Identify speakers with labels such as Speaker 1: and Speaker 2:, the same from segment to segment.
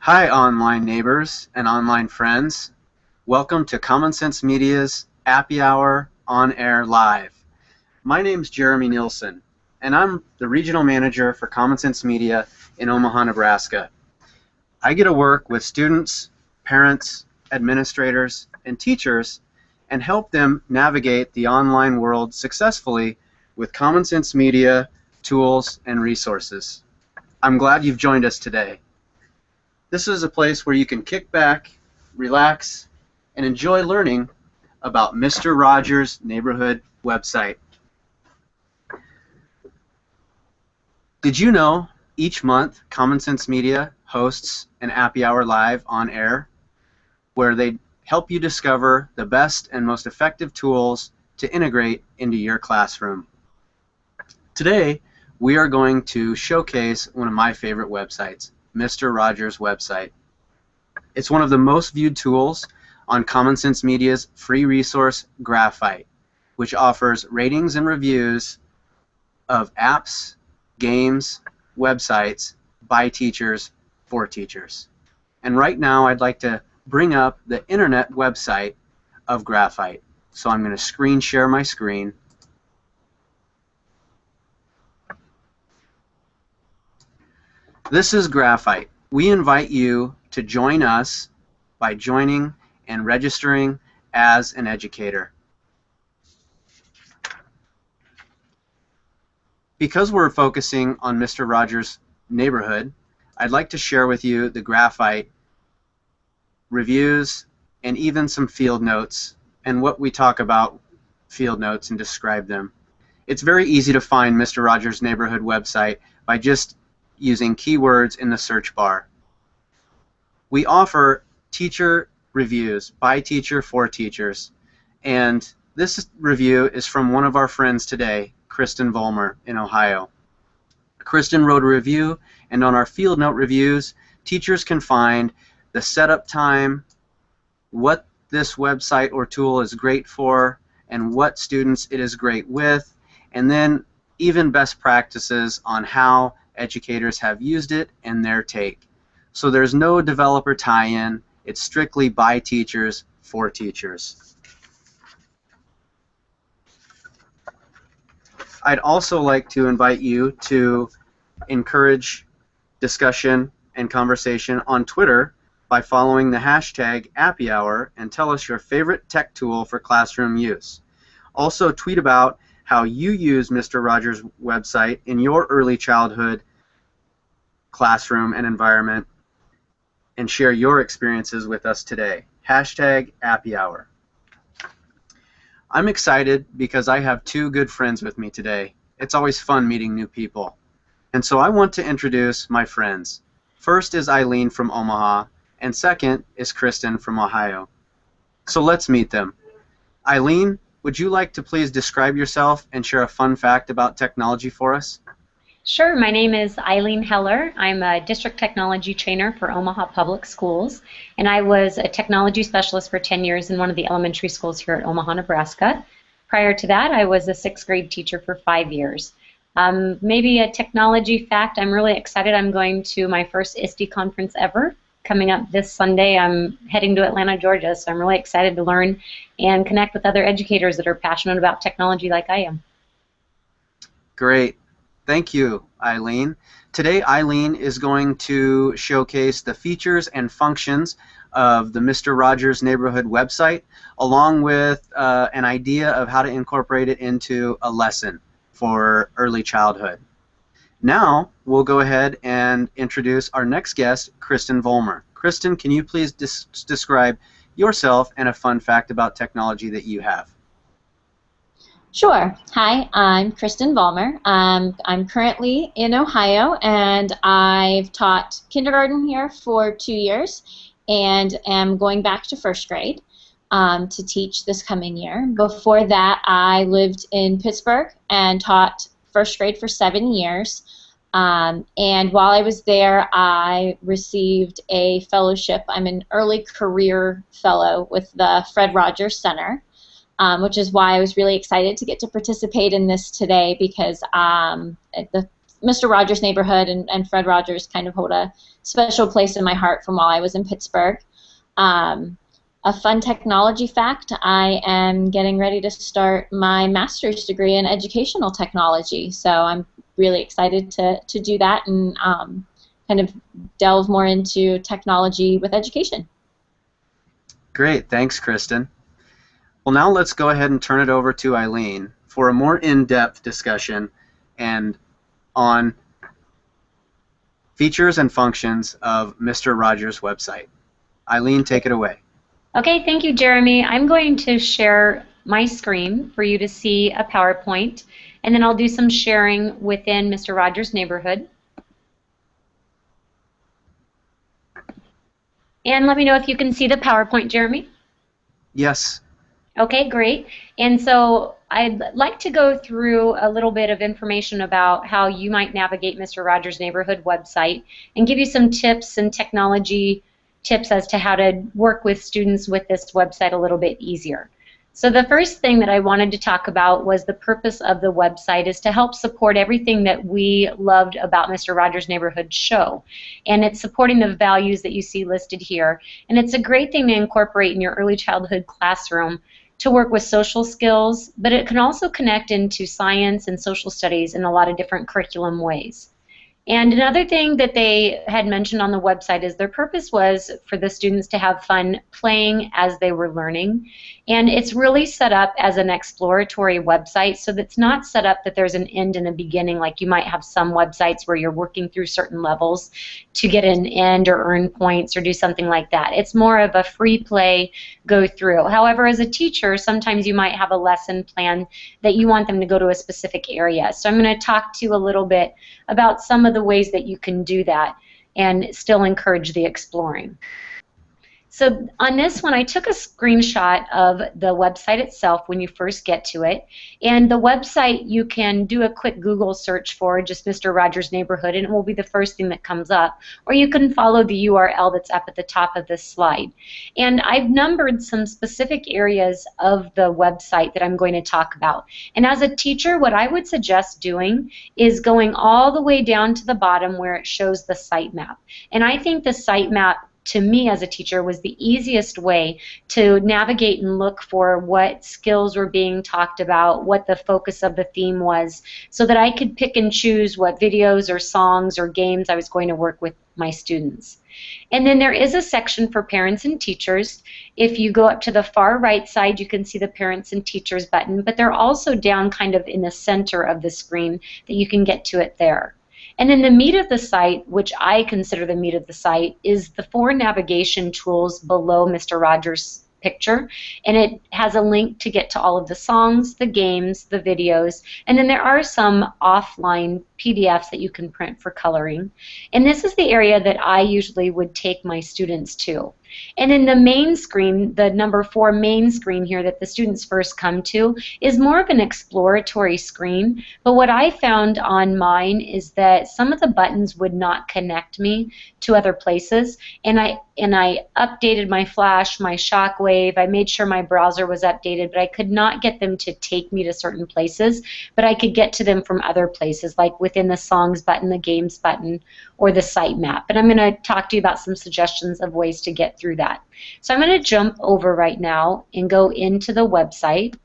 Speaker 1: Hi, online neighbors and online friends. Welcome to Common Sense Media's Happy Hour On Air Live. My name's Jeremy Nielsen, and I'm the Regional Manager for Common Sense Media in Omaha, Nebraska. I get to work with students, parents, administrators, and teachers and help them navigate the online world successfully with Common Sense Media, tools, and resources. I'm glad you've joined us today. This is a place where you can kick back, relax, and enjoy learning about Mr. Rogers' Neighborhood website. Did you know each month Common Sense Media hosts an Happy Hour Live on air where they help you discover the best and most effective tools to integrate into your classroom? Today, we are going to showcase one of my favorite websites, Mr. Rogers' website. It's one of the most viewed tools on Common Sense Media's free resource, Graphite, which offers ratings and reviews of apps, games, websites by teachers for teachers. And right now I'd like to bring up the internet website of Graphite. So I'm going to screen share my screen. This is Graphite. We invite you to join us by joining and registering as an educator. Because we're focusing on Mr. Rogers' neighborhood, I'd like to share with you the Graphite reviews and even some field notes and what we talk about field notes and describe them. It's very easy to find Mr. Rogers' neighborhood website by just using keywords in the search bar. We offer teacher reviews by teacher for teachers, and this review is from one of our friends today, Kristen Vollmar in Ohio. Kristen wrote a review, and on our field note reviews, teachers can find the setup time, what this website or tool is great for, and what students it is great with, and then even best practices on how educators have used it and their take. So there's no developer tie-in. It's strictly by teachers for teachers. I'd also like to invite you to encourage discussion and conversation on Twitter by following the hashtag #HappyHour and tell us your favorite tech tool for classroom use. Also tweet about how you use Mr. Rogers' website in your early childhood classroom and environment, and share your experiences with us today. Hashtag #HappyHour. I'm excited because I have two good friends with me today. It's always fun meeting new people. And so I want to introduce my friends. First is Eileen from Omaha, and second is Kristen from Ohio. So let's meet them. Eileen, would you like to please describe yourself and share a fun fact about technology for us?
Speaker 2: Sure. My name is Eileen Heller. I'm a district technology trainer for Omaha Public Schools, and I was a technology specialist for 10 years in one of the elementary schools here at Omaha, Nebraska. Prior to that, I was a 6th grade teacher for 5 years. Maybe a technology fact, I'm really excited. I'm going to my first ISTE conference ever. Coming up this Sunday, I'm heading to Atlanta, Georgia, so I'm really excited to learn and connect with other educators that are passionate about technology like I am.
Speaker 1: Great. Thank you, Eileen. Today, Eileen is going to showcase the features and functions of the Mr. Rogers Neighborhood website, along with an idea of how to incorporate it into a lesson for early childhood. Now, we'll go ahead and introduce our next guest, Kristen Vollmar. Kristen, can you please describe yourself and a fun fact about technology that you have?
Speaker 3: Sure. Hi, I'm Kristen Vollmar. I'm currently in Ohio, and I've taught kindergarten here for 2 years and am going back to 1st grade to teach this coming year. Before that, I lived in Pittsburgh and taught 1st grade for 7 years. And while I was there, I received a fellowship. I'm an early career fellow with the Fred Rogers Center. Which is why I was really excited to get to participate in this today, because the Mr. Rogers' Neighborhood and Fred Rogers kind of hold a special place in my heart from while I was in Pittsburgh. A fun technology fact, I am getting ready to start my master's degree in educational technology, so I'm really excited to do that and kind of delve more into technology with education.
Speaker 1: Great, thanks, Kristen. Well, now let's go ahead and turn it over to Eileen for a more in-depth discussion and on features and functions of Mr. Rogers' website. Eileen, take it away.
Speaker 2: Okay, thank you, Jeremy. I'm going to share my screen for you to see a PowerPoint, and then I'll do some sharing within Mr. Rogers' Neighborhood. And let me know if you can see the PowerPoint, Jeremy.
Speaker 1: Yes.
Speaker 2: Okay, great. And so I'd like to go through a little bit of information about how you might navigate Mr. Rogers' Neighborhood website and give you some tips and technology tips as to how to work with students with this website a little bit easier. So the first thing that I wanted to talk about was the purpose of the website is to help support everything that we loved about Mr. Rogers' Neighborhood show. And it's supporting the values that you see listed here. And it's a great thing to incorporate in your early childhood classroom to work with social skills, but it can also connect into science and social studies in a lot of different curriculum ways. And another thing that they had mentioned on the website is their purpose was for the students to have fun playing as they were learning. And it's really set up as an exploratory website, so that's not set up that there's an end and a beginning like you might have some websites where you're working through certain levels to get an end or earn points or do something like that. It's more of a free play go through. However, as a teacher, sometimes you might have a lesson plan that you want them to go to a specific area. So I'm going to talk to you a little bit about some of the ways that you can do that and still encourage the exploring. So on this one, I took a screenshot of the website itself when you first get to it. And the website, you can do a quick Google search for just Mr. Rogers' Neighborhood, and it will be the first thing that comes up. Or you can follow the URL that's up at the top of this slide. And I've numbered some specific areas of the website that I'm going to talk about. And as a teacher, what I would suggest doing is going all the way down to the bottom where it shows the sitemap. And I think the sitemap, to me as a teacher, was the easiest way to navigate and look for what skills were being talked about, what the focus of the theme was, so that I could pick and choose what videos or songs or games I was going to work with my students. And then there is a section for parents and teachers. If you go up to the far right side, you can see the parents and teachers button, but they're also down kind of in the center of the screen that you can get to it there. And then the meat of the site, which I consider the meat of the site, is the 4 navigation tools below Mr. Rogers' picture. And it has a link to get to all of the songs, the games, the videos, and then there are some offline PDFs that you can print for coloring. And this is the area that I usually would take my students to. And then the main screen, the number 4 main screen here that the students first come to, is more of an exploratory screen. But what I found on mine is that some of the buttons would not connect me to other places. And I updated my Flash, my Shockwave. I made sure my browser was updated, but I could not get them to take me to certain places. But I could get to them from other places, like within the songs button, the games button, or the sitemap. But I'm going to talk to you about some suggestions of ways to get through that. So I'm going to jump over right now and go into the website.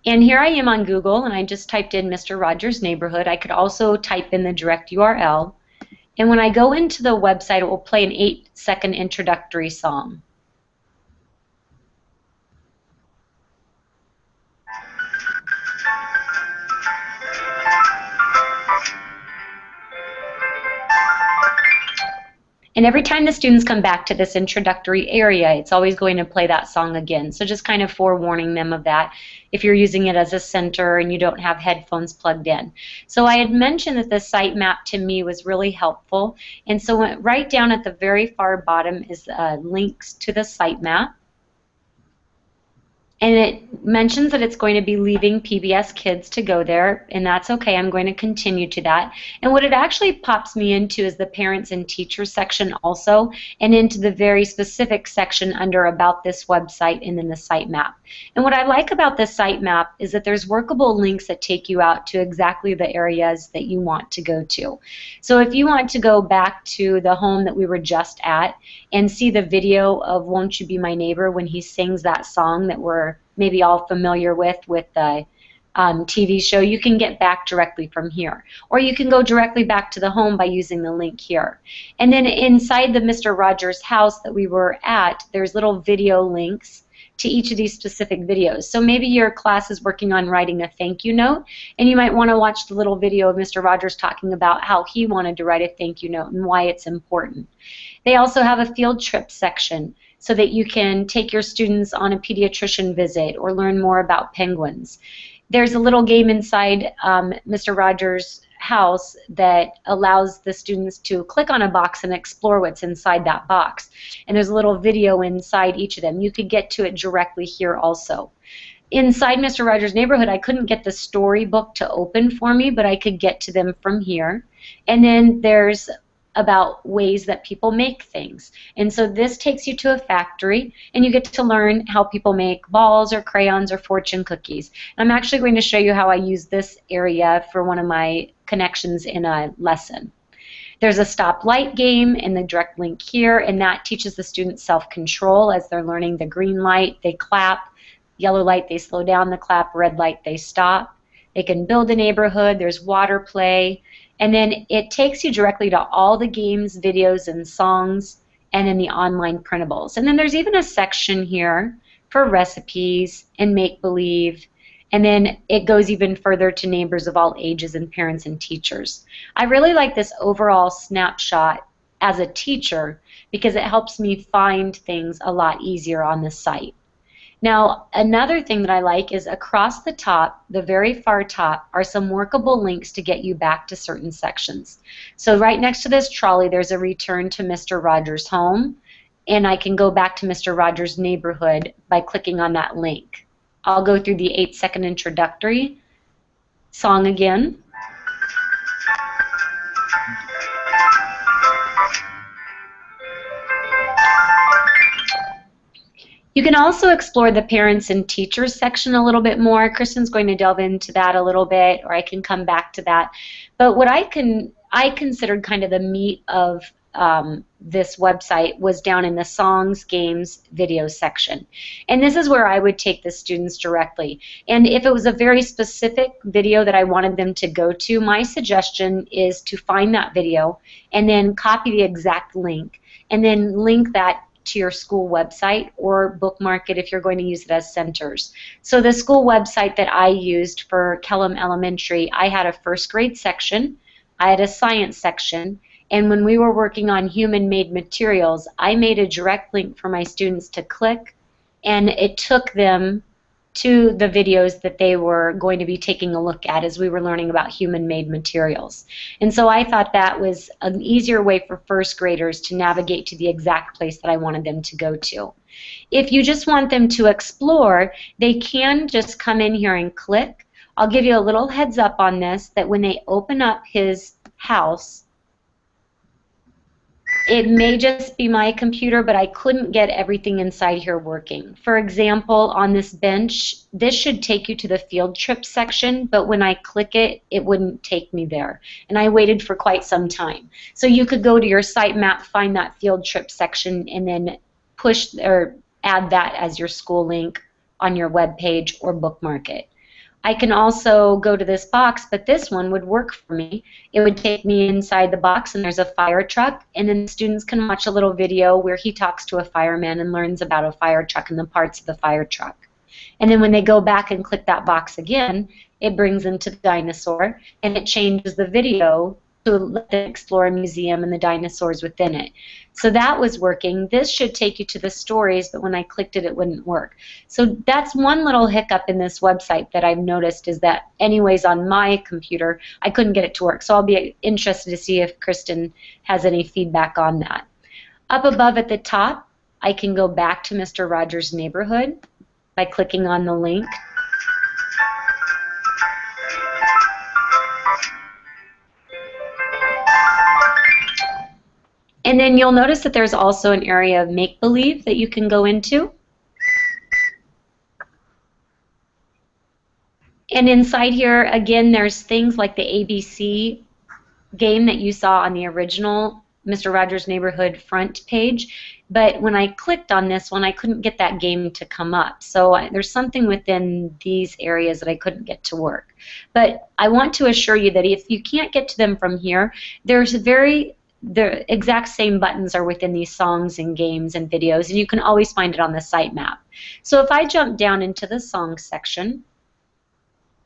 Speaker 2: And here I am on Google, and I just typed in Mr. Rogers' Neighborhood. I could also type in the direct URL. And when I go into the website, it will play an 8-second introductory song. And every time the students come back to this introductory area, it's always going to play that song again. So just kind of forewarning them of that if you're using it as a center and you don't have headphones plugged in. So I had mentioned that the sitemap to me was really helpful. And so right down at the very far bottom is links to the sitemap. And it mentions that it's going to be leaving PBS Kids to go there, and that's okay. I'm going to continue to that. And what it actually pops me into is the parents and teachers section also, and into the very specific section under About This Website and then the site map. And what I like about the site map is that there's workable links that take you out to exactly the areas that you want to go to. So if you want to go back to the home that we were just at and see the video of Won't You Be My Neighbor when he sings that song that we're maybe all familiar with the TV show, you can get back directly from here. Or you can go directly back to the home by using the link here. And then inside the Mr. Rogers house that we were at, there's little video links to each of these specific videos. So maybe your class is working on writing a thank you note, and you might want to watch the little video of Mr. Rogers talking about how he wanted to write a thank you note and why it's important. They also have a field trip section so that you can take your students on a pediatrician visit or learn more about penguins. There's a little game inside Mr. Rogers' house that allows the students to click on a box and explore what's inside that box. And there's a little video inside each of them. You could get to it directly here also. Inside Mr. Rogers' Neighborhood, I couldn't get the storybook to open for me, but I could get to them from here. And then there's about ways that people make things. And so this takes you to a factory, and you get to learn how people make balls or crayons or fortune cookies. And I'm actually going to show you how I use this area for one of my connections in a lesson. There's a stoplight game in the direct link here, and that teaches the students self-control as they're learning the green light, they clap, yellow light, they slow down the clap, red light, they stop. They can build a neighborhood, there's water play, and then it takes you directly to all the games, videos, and songs, and then the online printables. And then there's even a section here for recipes and make-believe, and then it goes even further to neighbors of all ages and parents and teachers. I really like this overall snapshot as a teacher because it helps me find things a lot easier on the site. Now, another thing that I like is across the top, the very far top, are some workable links to get you back to certain sections. So right next to this trolley, there's a return to Mr. Rogers' home, and I can go back to Mr. Rogers' neighborhood by clicking on that link. I'll go through the 8-second introductory song again. You can also explore the parents and teachers section a little bit more. Kristen's going to delve into that a little bit, or I can come back to that. But what I considered kind of the meat of this website was down in the songs, games, videos section. And this is where I would take the students directly. And if it was a very specific video that I wanted them to go to, my suggestion is to find that video and then copy the exact link and then link that to your school website or bookmark it if you're going to use it as centers. So the school website that I used for Kellum Elementary, I had a first grade section, I had a science section, and when we were working on human-made materials, I made a direct link for my students to click, and it took them to the videos that they were going to be taking a look at as we were learning about human-made materials. And so I thought that was an easier way for first graders to navigate to the exact place that I wanted them to go to. If you just want them to explore, they can just come in here and click. I'll give you a little heads up on this, that when they open up his house, it may just be my computer, but I couldn't get everything inside here working. For example, on this bench, this should take you to the field trip section, but when I click it, it wouldn't take me there. And I waited for quite some time. So you could go to your site map, find that field trip section, and then push or add that as your school link on your web page or bookmark it. I can also go to this box, but this one would work for me. It would take me inside the box, and there's a fire truck, and then the students can watch a little video where he talks to a fireman and learns about a fire truck and the parts of the fire truck. And then when they go back and click that box again, it brings them to the dinosaur, and it changes the video to let them explore a museum and the dinosaurs within it. So that was working. This should take you to the stories, but when I clicked it, it wouldn't work. So that's one little hiccup in this website that I've noticed, is that anyways on my computer, I couldn't get it to work. So I'll be interested to see if Kristen has any feedback on that. Up above at the top, I can go back to Mr. Rogers' Neighborhood, by clicking on the link. And then you'll notice that there's also an area of Makebelieve that you can go into. And inside here, again, there's things like the ABC game that you saw on the original Mr. Rogers' Neighborhood front page. But when I clicked on this one, I couldn't get that game to come up. So there's something within these areas that I couldn't get to work. But I want to assure you that if you can't get to them from here, there's the exact same buttons are within these songs and games and videos, and you can always find it on the sitemap. So if I jump down into the songs section,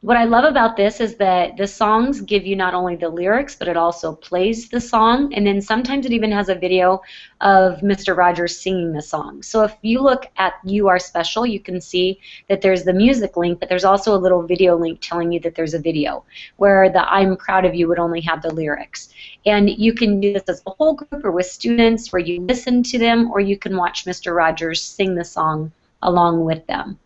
Speaker 2: what I love about this is that the songs give you not only the lyrics, but it also plays the song, and then sometimes it even has a video of Mr. Rogers singing the song. So if you look at You Are Special, you can see that there's the music link, but there's also a little video link telling you that there's a video, where the I'm Proud of You would only have the lyrics. And you can do this as a whole group or with students where you listen to them, or you can watch Mr. Rogers sing the song along with them.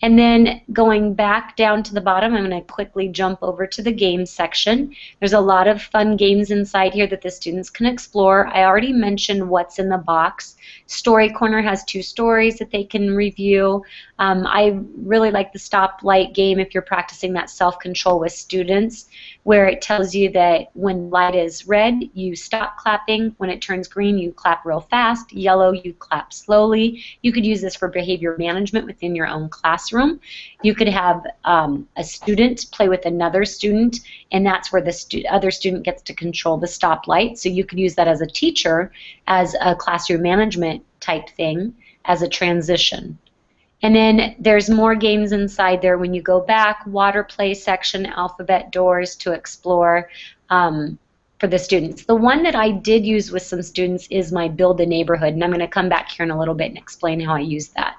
Speaker 2: And then going back down to the bottom, I'm going to quickly jump over to the games section. There's a lot of fun games inside here that the students can explore. I already mentioned what's in the box. Story Corner has 2 stories that they can review. I really like the stoplight game if you're practicing that self-control with students, where it tells you that when light is red, you stop clapping. When it turns green, you clap real fast. Yellow, you clap slowly. You could use this for behavior management within your own classroom. You could have a student play with another student, and that's where the other student gets to control the stoplight. So you could use that as a teacher, as a classroom management type thing, as a transition. And then there's more games inside there. When you go back, water play section, alphabet doors to explore for the students. The one that I did use with some students is my Build a Neighborhood, and I'm going to come back here in a little bit and explain how I use that.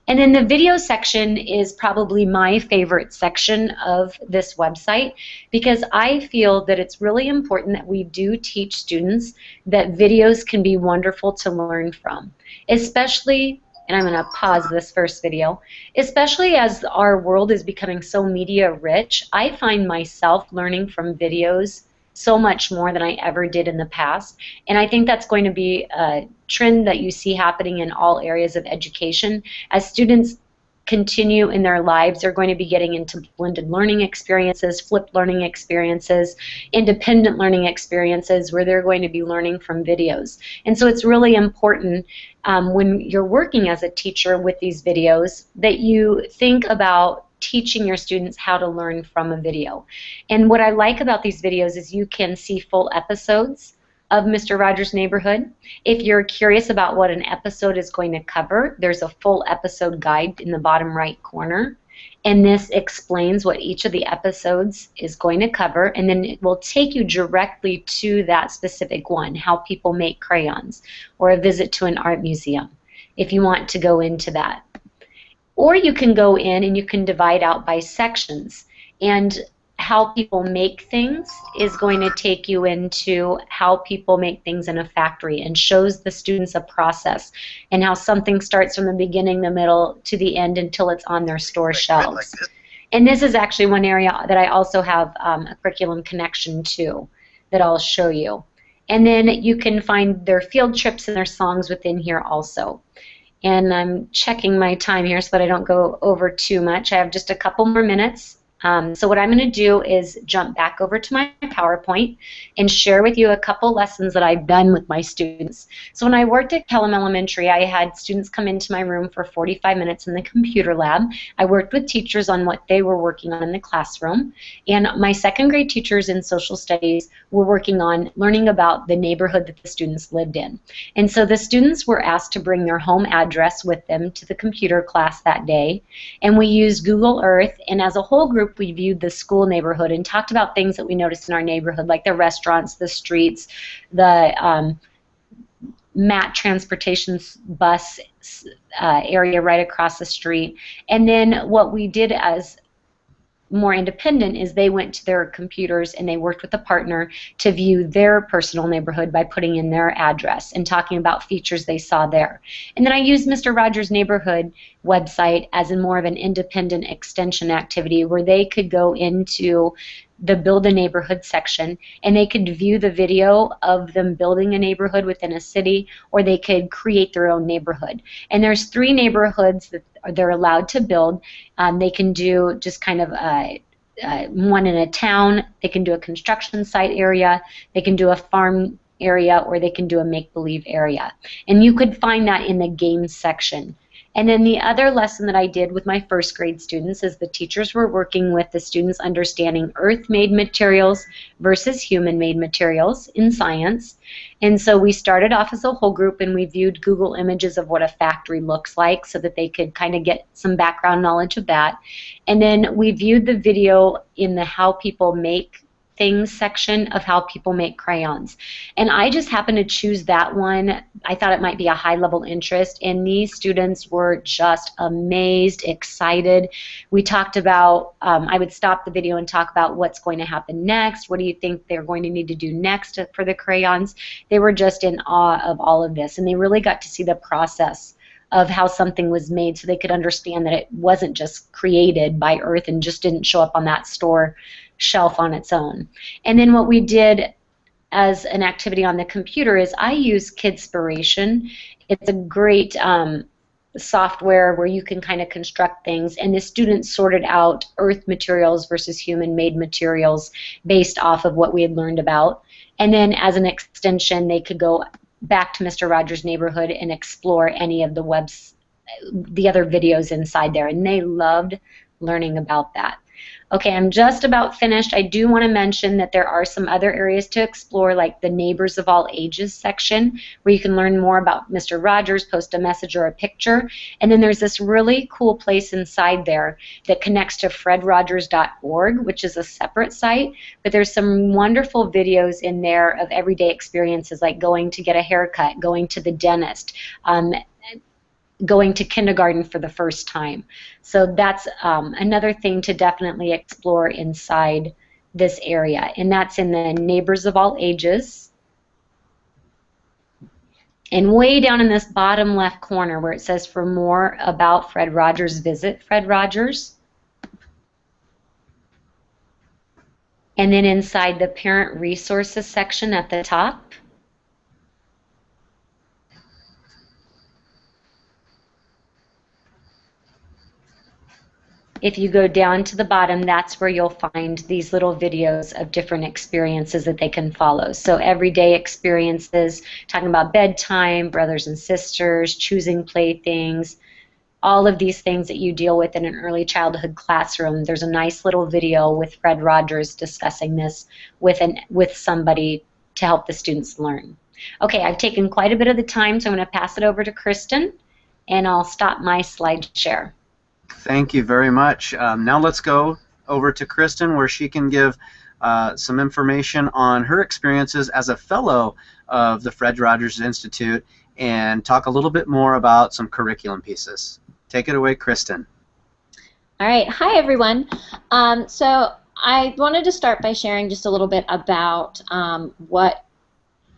Speaker 2: And then the video section is probably my favorite section of this website, because I feel that it's really important that we do teach students that videos can be wonderful to learn from, especially, and I'm going to pause this first video, especially as our world is becoming so media rich. I find myself learning from videos so much more than I ever did in the past, and I think that's going to be a trend that you see happening in all areas of education. As students continue in their lives, they're going to be getting into blended learning experiences, flipped learning experiences, independent learning experiences, where they're going to be learning from videos. And so it's really important when you're working as a teacher with these videos that you think about teaching your students how to learn from a video. And what I like about these videos is you can see full episodes of Mr. Rogers' Neighborhood. If you're curious about what an episode is going to cover, there's a full episode guide in the bottom right corner, and this explains what each of the episodes is going to cover, and then it will take you directly to that specific one, how people make crayons, or a visit to an art museum, if you want to go into that. Or you can go in and you can divide out by sections, and how people make things is going to take you into how people make things in a factory, and shows the students a process and how something starts from the beginning, the middle, to the end until it's on their store shelves. And this is actually one area that I also have a curriculum connection to that I'll show you. And then you can find their field trips and their songs within here also. And I'm checking my time here so that I don't go over too much. I have just a couple more minutes. So what I'm going to do is jump back over to my PowerPoint and share with you a couple lessons that I've done with my students. So when I worked at Kellum Elementary, I had students come into my room for 45 minutes in the computer lab. I worked with teachers on what they were working on in the classroom. And my second grade teachers in social studies were working on learning about the neighborhood that the students lived in. And so the students were asked to bring their home address with them to the computer class that day. And we used Google Earth, and as a whole group, we viewed the school neighborhood and talked about things that we noticed in our neighborhood, like the restaurants, the streets, the MAT transportation bus area right across the street. And then what we did as more independent is they went to their computers and they worked with a partner to view their personal neighborhood by putting in their address and talking about features they saw there. And then I used Mr. Rogers' Neighborhood website as in more of an independent extension activity where they could go into the Build a Neighborhood section and they could view the video of them building a neighborhood within a city, or they could create their own neighborhood. And there's 3 neighborhoods that they're allowed to build. They can do just kind of one in a town, they can do a construction site area, they can do a farm area, or they can do a make-believe area. And you could find that in the games section. And then the other lesson that I did with my first grade students is the teachers were working with the students understanding earth-made materials versus human-made materials in science. And so we started off as a whole group and we viewed Google images of what a factory looks like so that they could kind of get some background knowledge of that. And then we viewed the video in the how people make things section of how people make crayons. And I just happened to choose that one. I thought it might be a high level interest, and these students were just amazed, excited. We talked about, I would stop the video and talk about what's going to happen next. What do you think they're going to need to do next for the crayons? They were just in awe of all of this, and they really got to see the process of how something was made so they could understand that it wasn't just created by earth and just didn't show up on that store shelf on its own. And then what we did as an activity on the computer is I use Kidspiration. It's a great software where you can kind of construct things, and the students sorted out earth materials versus human-made materials based off of what we had learned about. And then as an extension, they could go back to Mr. Rogers' Neighborhood and explore any of the other videos inside there, and they loved learning about that. Okay, I'm just about finished. I do want to mention that there are some other areas to explore, like the Neighbors of All Ages section, where you can learn more about Mr. Rogers, post a message or a picture. And then there's this really cool place inside there that connects to fredrogers.org, which is a separate site. But there's some wonderful videos in there of everyday experiences, like going to get a haircut, going to the dentist, going to kindergarten for the first time. So that's another thing to definitely explore inside this area. And that's in the Neighbors of All Ages. And way down in this bottom left corner where it says for more about Fred Rogers, visit Fred Rogers. And then inside the Parent Resources section at the top, if you go down to the bottom, that's where you'll find these little videos of different experiences that they can follow. So everyday experiences, talking about bedtime, brothers and sisters, choosing playthings, all of these things that you deal with in an early childhood classroom. There's a nice little video with Fred Rogers discussing this with somebody to help the students learn. Okay, I've taken quite a bit of the time, so I'm going to pass it over to Kristen, and I'll stop my slide share.
Speaker 1: Thank you very much. Now let's go over to Kristen, where she can give some information on her experiences as a fellow of the Fred Rogers Institute and talk a little bit more about some curriculum pieces. Take it away, Kristen.
Speaker 3: All right. Hi, everyone. So I wanted to start by sharing just a little bit about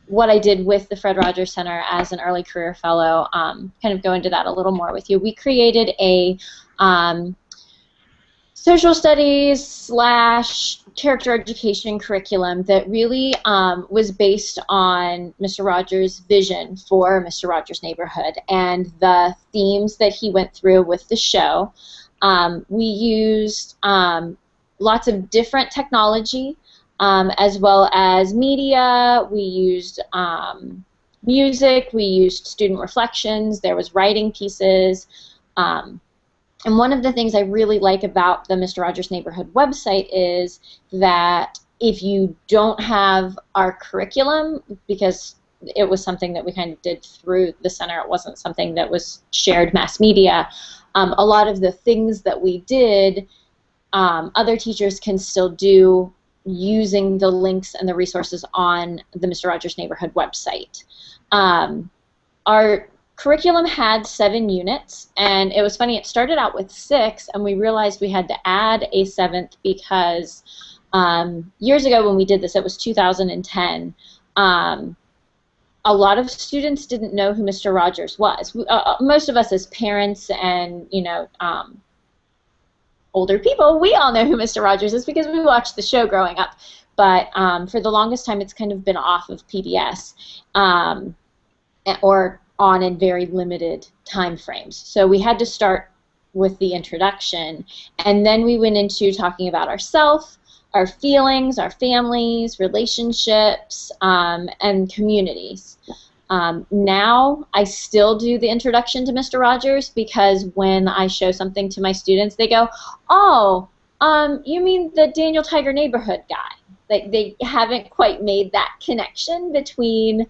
Speaker 3: what I did with the Fred Rogers Center as an early career fellow, kind of go into that a little more with you. We created a social studies / character education curriculum that really was based on Mr. Rogers' vision for Mr. Rogers' Neighborhood and the themes that he went through with the show. We used lots of different technology, as well as media. We used music, we used student reflections, there was writing pieces. And one of the things I really like about the Mr. Rogers Neighborhood website is that if you don't have our curriculum, because it was something that we kind of did through the center, it wasn't something that was shared mass media, a lot of the things that we did, other teachers can still do using the links and the resources on the Mr. Rogers Neighborhood website. Our curriculum had 7 units, and it was funny, it started out with 6, and we realized we had to add a 7th because years ago when we did this, it was 2010, a lot of students didn't know who Mr. Rogers was. Most of us as parents and, you know, older people, we all know who Mr. Rogers is because we watched the show growing up. But for the longest time, it's kind of been off of PBS or on in very limited time frames. So we had to start with the introduction, and then we went into talking about ourselves, our feelings, our families, relationships, and communities. Now I still do the introduction to Mr. Rogers because when I show something to my students, they go, "Oh, you mean the Daniel Tiger neighborhood guy?" Like, they haven't quite made that connection between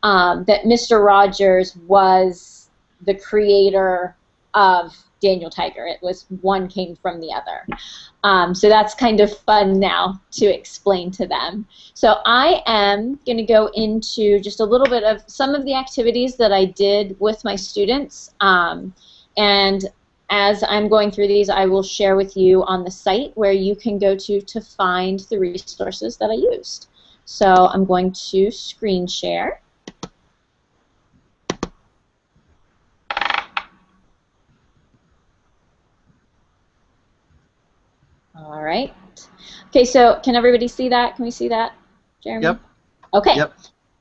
Speaker 3: that Mr. Rogers was the creator of Daniel Tiger. It was one came from the other. So that's kind of fun now to explain to them. So I am going to go into just a little bit of some of the activities that I did with my students. And as I'm going through these, I will share with you on the site where you can go to find the resources that I used. So I'm going to screen share. All right. Okay, so can everybody see that? Can we see that, Jeremy?
Speaker 1: Yep.
Speaker 3: Okay.
Speaker 1: Yep.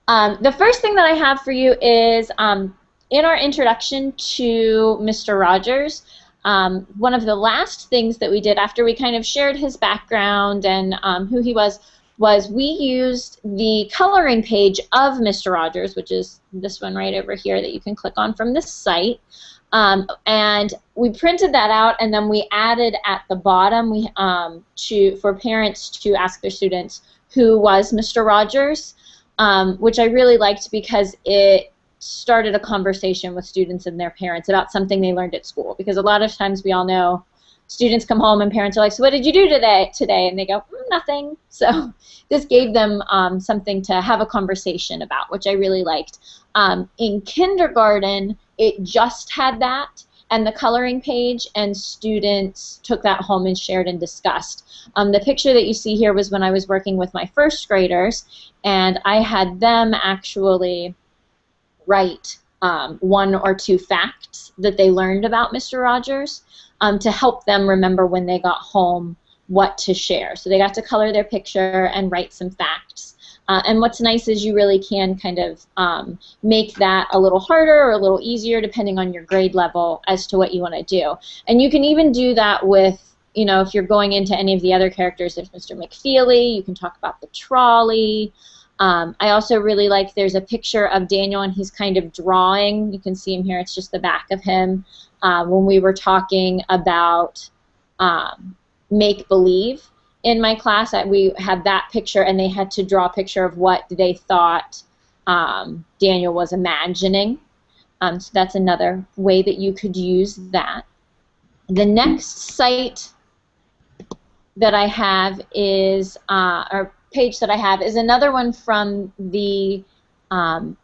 Speaker 3: The first thing that I have for you is in our introduction to Mr. Rogers, one of the last things that we did after we kind of shared his background and who he was we used the coloring page of Mr. Rogers, which is this one right over here that you can click on from this site. And we printed that out, and then we added at the bottom for parents to ask their students who was Mr. Rogers, which I really liked because it started a conversation with students and their parents about something they learned at school. Because a lot of times we all know students come home and parents are like, "So what did you do today?" And they go, "Nothing." So this gave them something to have a conversation about, which I really liked. In kindergarten, it just had that and the coloring page, and students took that home and shared and discussed. The picture that you see here was when I was working with my first graders, and I had them actually write 1 or 2 facts that they learned about Mr. Rogers to help them remember when they got home what to share. So they got to color their picture and write some facts. And what's nice is you really can kind of make that a little harder or a little easier depending on your grade level as to what you want to do. And you can even do that with, you know, if you're going into any of the other characters, there's Mr. McFeely, you can talk about the trolley. I also really like there's a picture of Daniel and he's kind of drawing. You can see him here, it's just the back of him. When we were talking about Make-Believe in my class, we had that picture and they had to draw a picture of what they thought Daniel was imagining. So that's another way that you could use that. The next site that I have is, or page that I have, is another one from the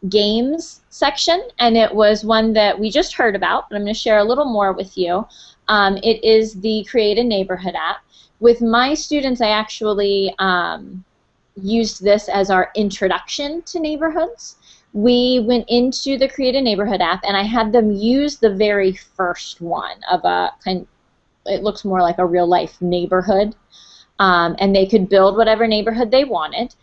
Speaker 3: games section, and it was one that we just heard about, but I'm going to share a little more with you. It is the Create a Neighborhood app. With my students, I actually used this as our introduction to neighborhoods. We went into the Create a Neighborhood app, and I had them use the very first one of a kind. It looks more like a real-life neighborhood, and they could build whatever neighborhood they wanted.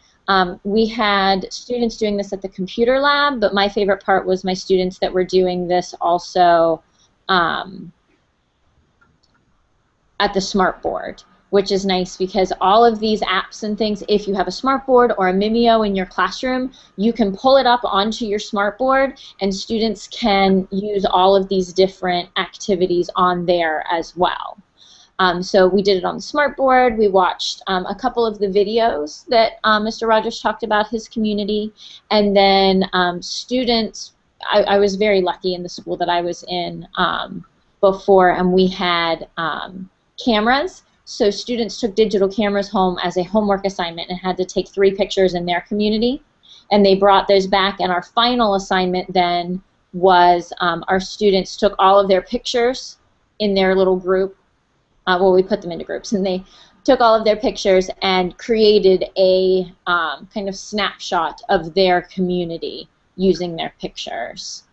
Speaker 3: We had students doing this at the computer lab, but my favorite part was my students that were doing this also at the smart board, which is nice because all of these apps and things, if you have a smart board or a Mimeo in your classroom, you can pull it up onto your smart board and students can use all of these different activities on there as well. So we did it on the smart board. We watched a couple of the videos that Mr. Rogers talked about his community, and then students, I was very lucky in the school that I was in before, and we had cameras. So students took digital cameras home as a homework assignment and had to take 3 pictures in their community, and they brought those back, and our final assignment then was our students took all of their pictures in their little group. Well, we put them into groups, and they took all of their pictures and created a kind of snapshot of their community using their pictures.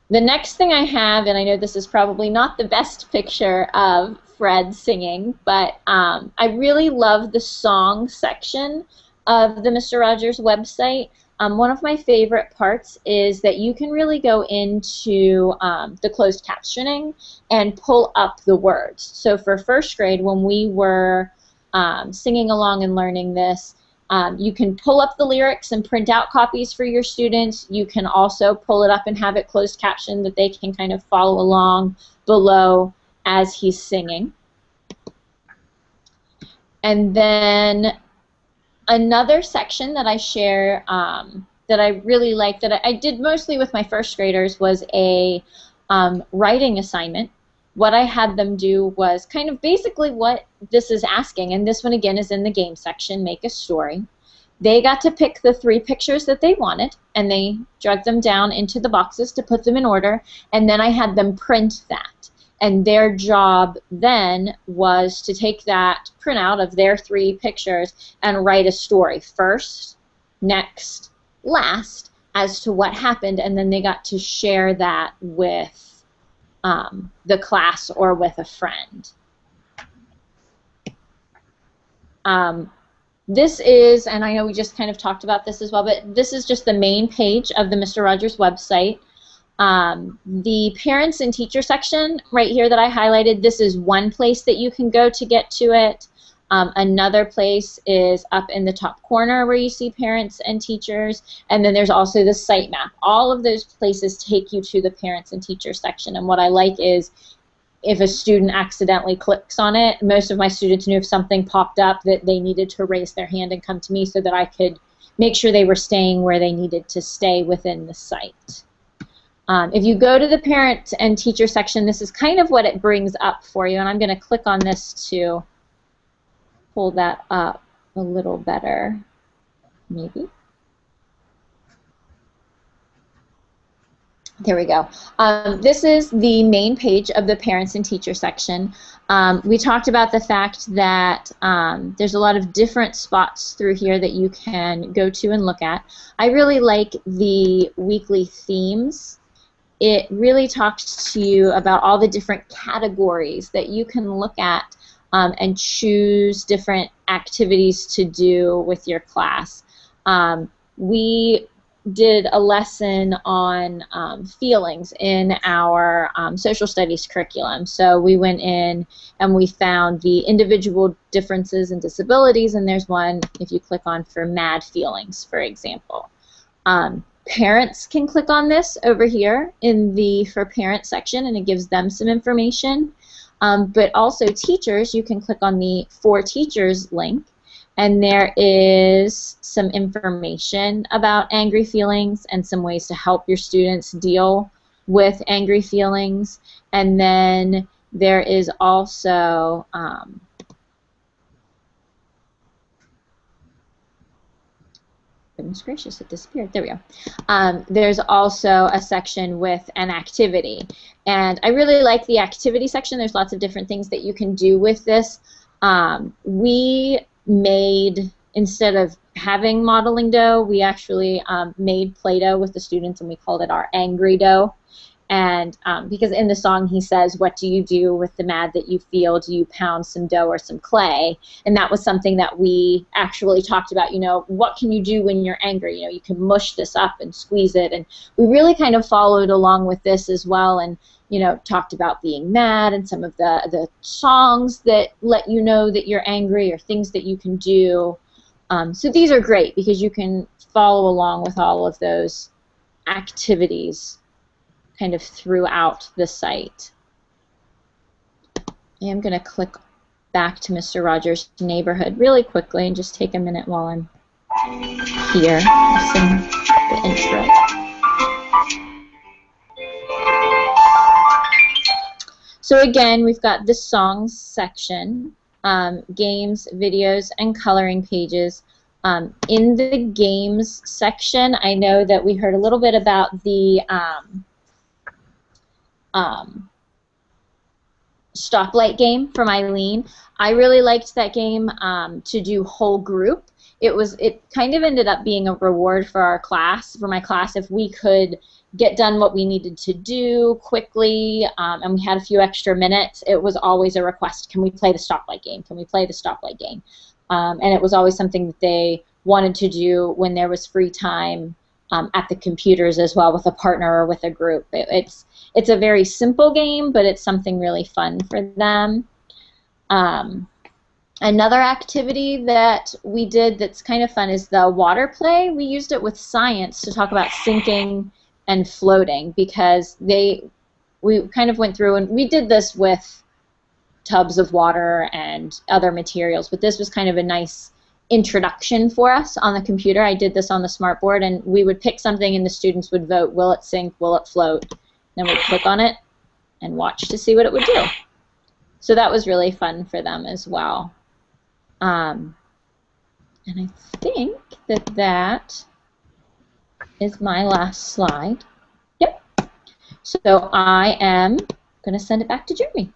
Speaker 3: The next thing I have, and I know this is probably not the best picture of Fred singing, but I really love the song section of the Mr. Rogers website. One of my favorite parts is that you can really go into the closed captioning and pull up the words. So for first grade, when we were singing along and learning this, you can pull up the lyrics and print out copies for your students. You can also pull it up and have it closed captioned that they can kind of follow along below as he's singing. And then another section that I share that I really like, that I did mostly with my first graders, was a writing assignment. What I had them do was kind of basically what this is asking, and this one again is in the game section, make a story. They got to pick the 3 pictures that they wanted, and they drug them down into the boxes to put them in order, and then I had them print that. And their job then was to take that printout of their 3 pictures and write a story, first, next, last, as to what happened, and then they got to share that with the class or with a friend. This is, and I know we just kind of talked about this as well, but this is just the main page of the Mr. Rogers website. The parents and teacher section right here that I highlighted, this is one place that you can go to get to it. Another place is up in the top corner where you see parents and teachers, and then there's also the site map. All of those places take you to the parents and teachers section, and what I like is if a student accidentally clicks on it, most of my students knew if something popped up that they needed to raise their hand and come to me so that I could make sure they were staying where they needed to stay within the site. If you go to the parent and teacher section, this is kind of what it brings up for you, and I'm going to click on this to pull that up a little better, maybe. There we go. This is the main page of the parents and teacher section. We talked about the fact that there's a lot of different spots through here that you can go to and look at. I really like the weekly themes. It really talks to you about all the different categories that you can look at and choose different activities to do with your class. We did a lesson on feelings in our social studies curriculum. So we went in and we found the individual differences and disabilities, and there's one, if you click on, for mad feelings, for example. Parents can click on this over here in the For Parents section, and it gives them some information. But also teachers, you can click on the For Teachers link, and there is some information about angry feelings and some ways to help your students deal with angry feelings. And then there is also goodness gracious, it disappeared. There we go. There's also a section with an activity. And I really like the activity section. There's lots of different things that you can do with this. We made, instead of having modeling dough, we actually made Play-Doh with the students, and we called it our angry dough. And because in the song he says, what do you do with the mad that you feel? Do you pound some dough or some clay? And that was something that we actually talked about, you know, what can you do when you're angry? You know, you can mush this up and squeeze it. And we really kind of followed along with this as well, and, you know, talked about being mad and some of the songs that let you know that you're angry or things that you can do. So these are great because you can follow along with all of those activities kind of throughout the site. I am going to click back to Mr. Rogers' Neighborhood really quickly and just take a minute while I'm here. I'll sing the intro. So again, we've got the songs section, games, videos, and coloring pages. In the games section, I know that we heard a little bit about the stoplight game from Eileen. I really liked that game to do whole group. It kind of ended up being a reward for our class, for my class, if we could get done what we needed to do quickly, and we had a few extra minutes. It was always a request, can we play the stoplight game? Can we play the stoplight game? And it was always something that they wanted to do when there was free time at the computers as well, with a partner or with a group. It's a very simple game, but it's something really fun for them. Another activity that we did that's kind of fun is the water play. We used it with science to talk about sinking and floating, because we kind of went through, and we did this with tubs of water and other materials, but this was kind of a nice introduction for us on the computer. I did this on the smartboard, and we would pick something and the students would vote, will it sink, will it float? Then we'd click on it and watch to see what it would do. So that was really fun for them as well. And I think that is my last slide. Yep. So I am going to send it back to Jeremy.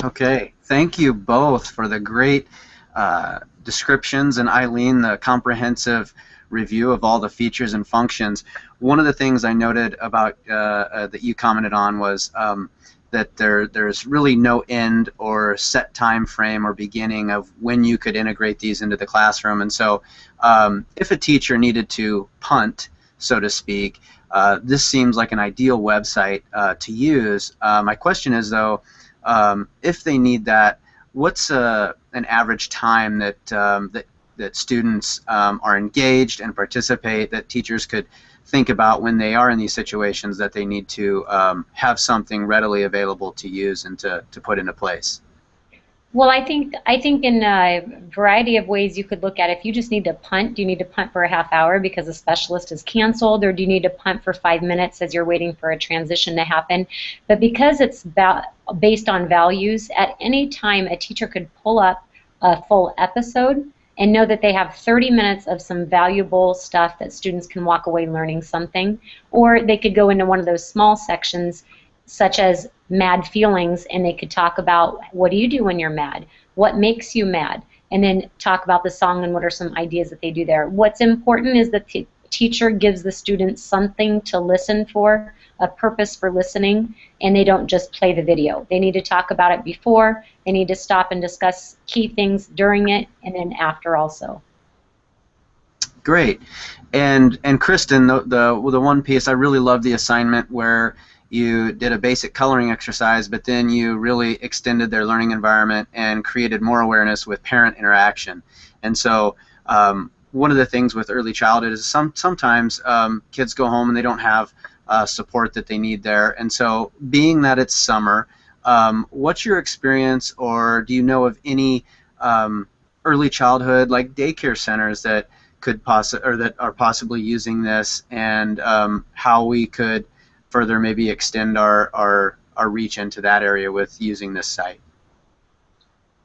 Speaker 1: Okay. Thank you both for the great descriptions, and Eileen, the comprehensive review of all the features and functions. One of the things I noted about that you commented on was that there's really no end or set time frame or beginning of when you could integrate these into the classroom. And so if a teacher needed to punt, so to speak, this seems like an ideal website to use. My question is, though, if they need that, what's an average time that students are engaged and participate, that teachers could think about when they are in these situations that they need to have something readily available to use and to put into place?
Speaker 2: Well, I think in a variety of ways you could look at it. If you just need to punt, do you need to punt for a half hour because a specialist is canceled, or do you need to punt for 5 minutes as you're waiting for a transition to happen? But because it's based on values, at any time a teacher could pull up a full episode and know that they have 30 minutes of some valuable stuff that students can walk away learning something. Or they could go into one of those small sections, such as mad feelings, and they could talk about, what do you do when you're mad? What makes you mad? And then talk about the song and what are some ideas that they do there. What's important is that the teacher gives the students something to listen for, a purpose for listening, and they don't just play the video. They need to talk about it before, they need to stop and discuss key things during it, and then after also.
Speaker 1: Great. And Kristen, the one piece, I really love the assignment where you did a basic coloring exercise, but then you really extended their learning environment and created more awareness with parent interaction. And so one of the things with early childhood is sometimes kids go home and they don't have support that they need there. And so, being that it's summer, what's your experience, or do you know of any early childhood, like daycare centers, that could that are possibly using this, and how we could further maybe extend our reach into that area with using this site?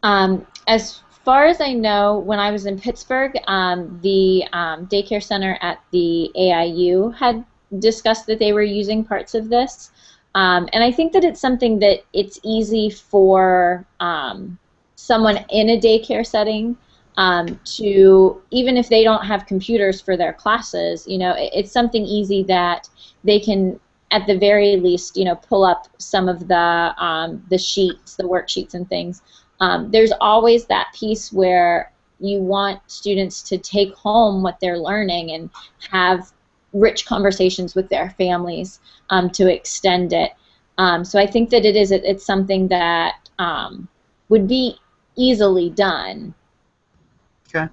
Speaker 3: As far as I know, when I was in Pittsburgh, the daycare center at the AIU had discussed that they were using parts of this. And I think that it's something that it's easy for someone in a daycare setting to, even if they don't have computers for their classes, it's something easy that they can, at the very least, pull up some of the sheets, the worksheets and things. There's always that piece where you want students to take home what they're learning and have rich conversations with their families to extend it. So I think that it's something that would be easily done.
Speaker 1: Okay.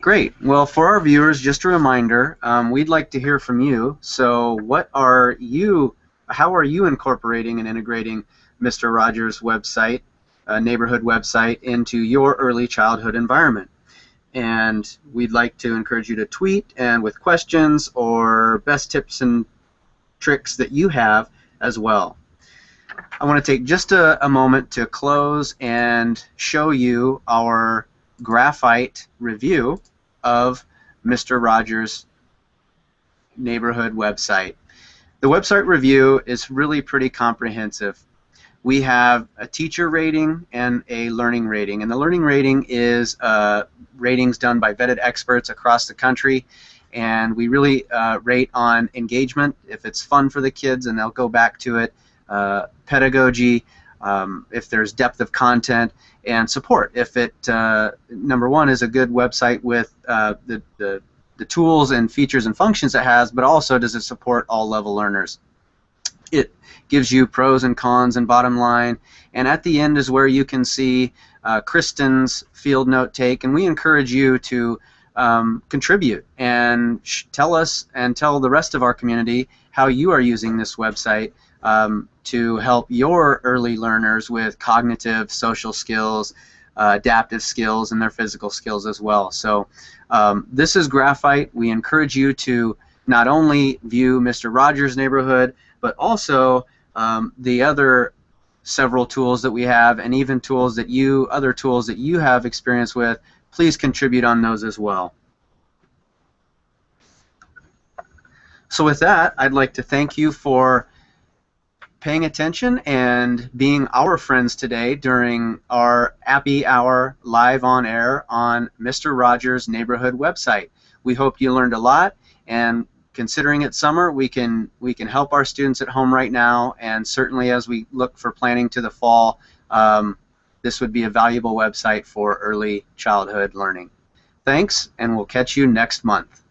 Speaker 1: Great. Well, for our viewers, just a reminder, we'd like to hear from you. So how are you incorporating and integrating Mr. Rogers' website, neighborhood website, into your early childhood environment? And we'd like to encourage you to tweet and with questions or best tips and tricks that you have as well. I want to take just a moment to close and show you our graphite review of Mr. Rogers' neighborhood website. The website review is really pretty comprehensive. we have a teacher rating and a learning rating. And the learning rating is ratings done by vetted experts across the country. And we really rate on engagement. If it's fun for the kids and they'll go back to it, pedagogy, if there's depth of content, and support. If it, number one, is a good website with the tools and features and functions it has, but also does it support all level learners. It gives you pros and cons and bottom line, and at the end is where you can see Kristen's field note take, and we encourage you to contribute and tell us and tell the rest of our community how you are using this website to help your early learners with cognitive, social skills, adaptive skills, and their physical skills as well. So this is Graphite. We encourage you to not only view Mr. Rogers' neighborhood, but also the other several tools that we have, and even tools that other tools that you have experience with. Please contribute on those as well. So with that, I'd like to thank you for paying attention and being our friends today during our Appy Hour live on air on Mr. Rogers' Neighborhood website. We hope you learned a lot, and considering it's summer, we can help our students at home right now, and certainly as we look for planning to the fall, this would be a valuable website for early childhood learning. Thanks, and we'll catch you next month.